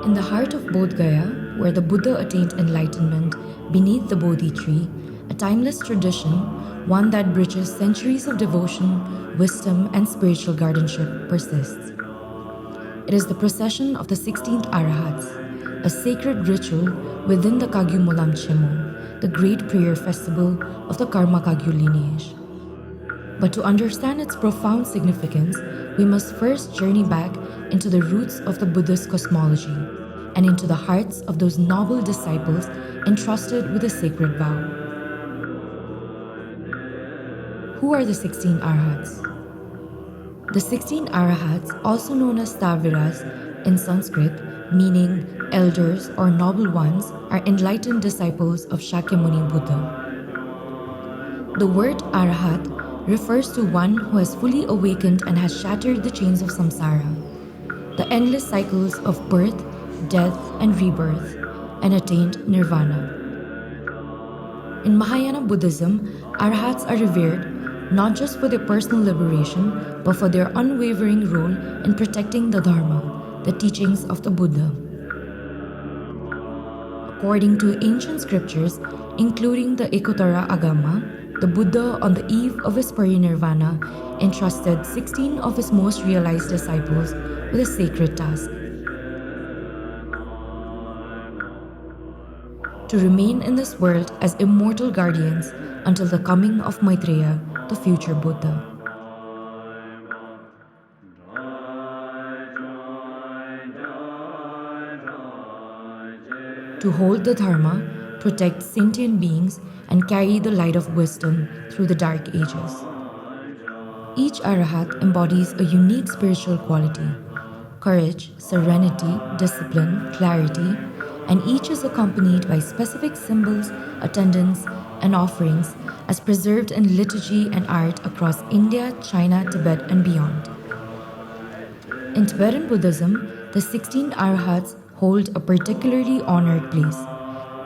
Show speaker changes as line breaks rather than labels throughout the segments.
In the heart of Bodhgaya, where the Buddha attained enlightenment beneath the Bodhi tree, a timeless tradition, one that bridges centuries of devotion, wisdom, and spiritual guardianship, persists. It is the procession of the 16th Arhats, a sacred ritual within the Kagyu Monlam, the great prayer festival of the Karma Kagyu lineage. But to understand its profound significance, we must first journey back into the roots of the Buddhist cosmology and into the hearts of those noble disciples entrusted with a sacred vow. Who are the 16 Arhats? The 16 Arhats, also known as Staviras in Sanskrit, meaning elders or noble ones, are enlightened disciples of Shakyamuni Buddha. The word Arhat refers to one who has fully awakened and has shattered the chains of samsara, the endless cycles of birth, death, and rebirth, and attained nirvana. In Mahayana Buddhism, Arhats are revered not just for their personal liberation, but for their unwavering role in protecting the Dharma, the teachings of the Buddha. According to ancient scriptures, including the Ekottara Agama, the Buddha, on the eve of his parinirvana, entrusted 16 of his most realized disciples with a sacred task: to remain in this world as immortal guardians until the coming of Maitreya, the future Buddha. To hold the Dharma, protect sentient beings, and carry the light of wisdom through the dark ages. Each Arhat embodies a unique spiritual quality: courage, serenity, discipline, clarity, and each is accompanied by specific symbols, attendants, and offerings as preserved in liturgy and art across India, China, Tibet, and beyond. In Tibetan Buddhism, the 16 Arhats hold a particularly honored place.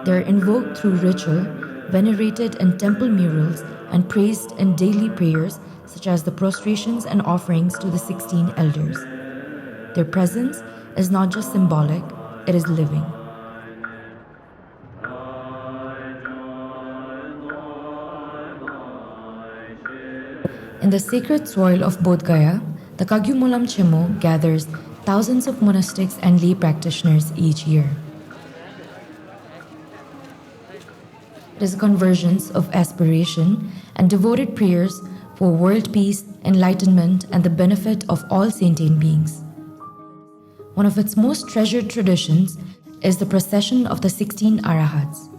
They are invoked through ritual, venerated in temple murals, and praised in daily prayers such as the prostrations and offerings to the 16 elders. Their presence is not just symbolic, it is living. In the sacred soil of Bodhgaya, the Kagyu Monlam gathers thousands of monastics and lay practitioners each year. It is a convergence of aspiration and devoted prayers for world peace, enlightenment, and the benefit of all sentient beings. One of its most treasured traditions is the procession of the 16 Arhats.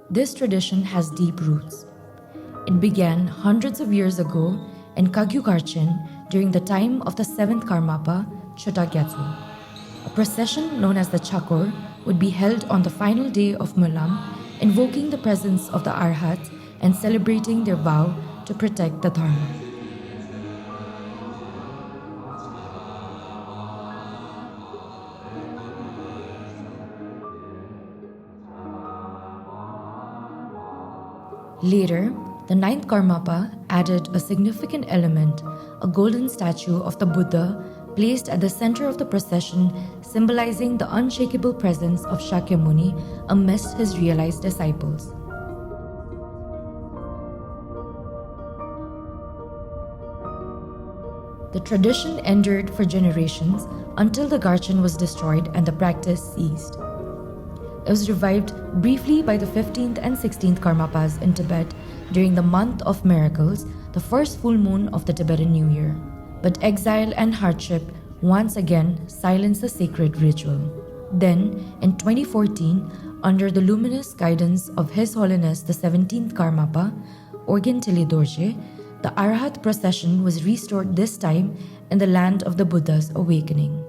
This tradition has deep roots. It began hundreds of years ago in Kagyu Garchen during the time of the 7th Karmapa, Chota Gyatso. A procession known as the Chakor would be held on the final day of Monlam, invoking the presence of the Arhats and celebrating their vow to protect the Dharma. Later, the 9th Karmapa added a significant element, a golden statue of the Buddha placed at the center of the procession, symbolizing the unshakable presence of Shakyamuni amidst his realized disciples. The tradition endured for generations until the Garchen was destroyed and the practice ceased. It was revived briefly by the 15th and 16th Karmapas in Tibet during the month of miracles, the first full moon of the Tibetan New Year. But exile and hardship once again silenced the sacred ritual. Then, in 2014, under the luminous guidance of His Holiness the 17th Karmapa, Organ Tili Dorje, the Arhat procession was restored, this time in the land of the Buddha's awakening.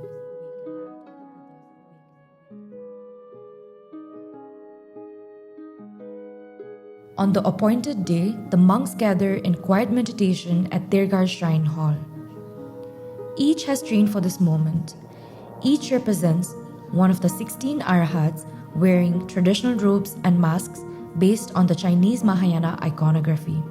On the appointed day, the monks gather in quiet meditation at Tirgar Shrine Hall. Each has trained for this moment. Each represents one of the 16 Arhats wearing traditional robes and masks based on the Chinese Mahayana iconography.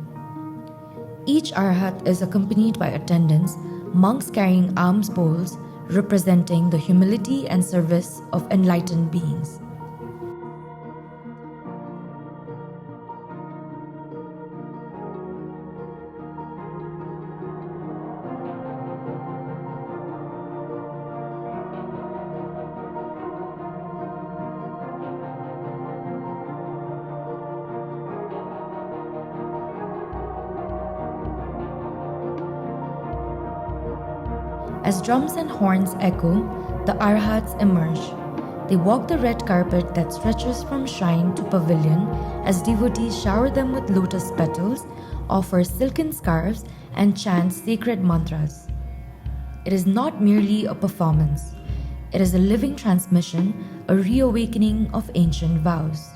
Each Arhat is accompanied by attendants, monks carrying alms bowls representing the humility and service of enlightened beings. As drums and horns echo, the Arhats emerge. They walk the red carpet that stretches from shrine to pavilion as devotees shower them with lotus petals, offer silken scarves, and chant sacred mantras. It is not merely a performance. It is a living transmission, a reawakening of ancient vows.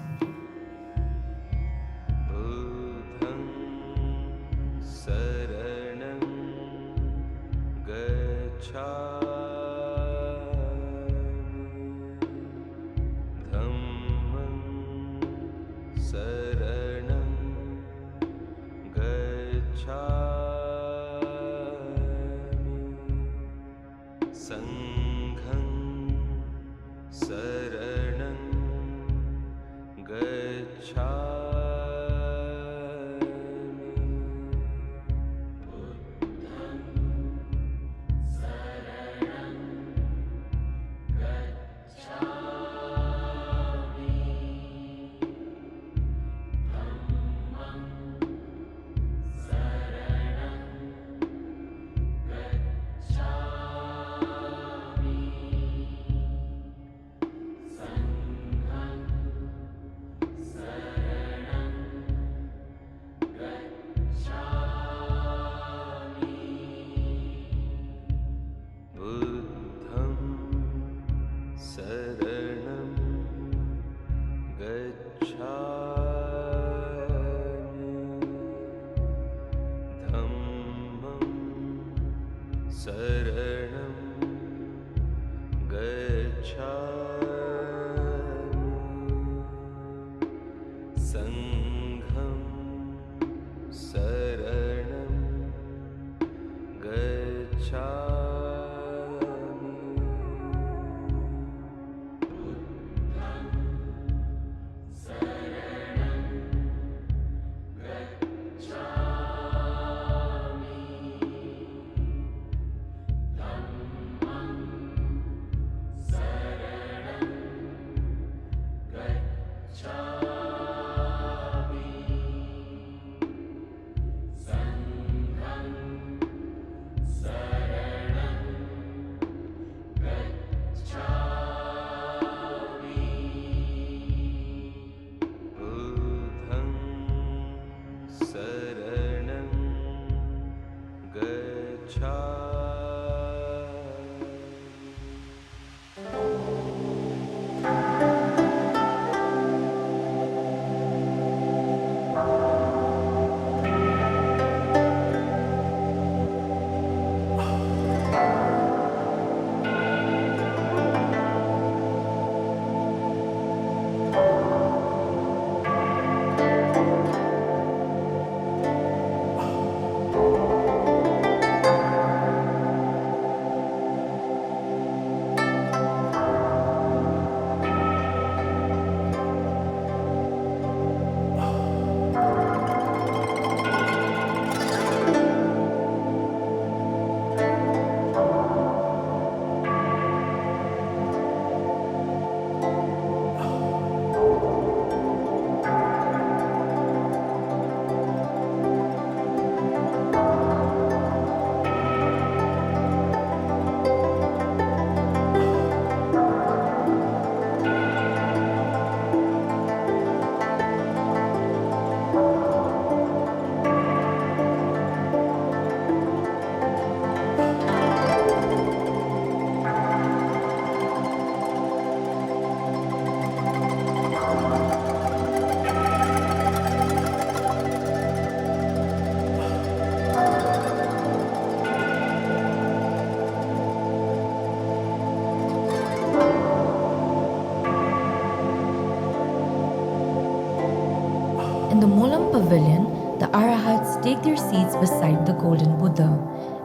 In the Monlam pavilion, the Arhats take their seats beside the golden Buddha,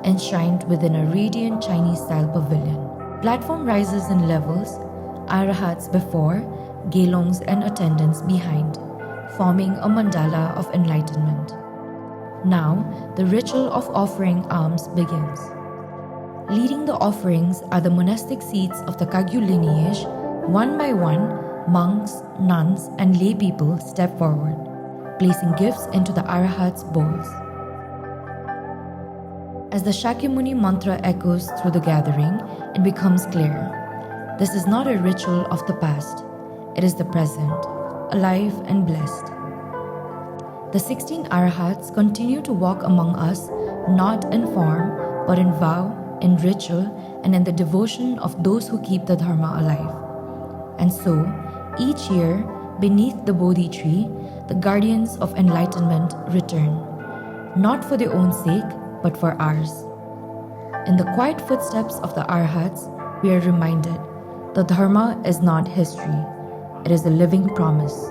enshrined within a radiant Chinese-style pavilion. Platform rises in levels, Arhats before, Gelongs and attendants behind, forming a mandala of enlightenment. Now, the ritual of offering alms begins. Leading the offerings are the monastic seats of the Kagyu lineage. One by one, monks, nuns, and lay people step forward, placing gifts into the Arhats' bowls. As the Shakyamuni mantra echoes through the gathering, it becomes clear. This is not a ritual of the past. It is the present, alive and blessed. The 16 Arhats continue to walk among us, not in form, but in vow, in ritual, and in the devotion of those who keep the Dharma alive. And so, each year, beneath the Bodhi tree, the guardians of enlightenment return, not for their own sake, but for ours. In the quiet footsteps of the Arhats, we are reminded that Dharma is not history, it is a living promise.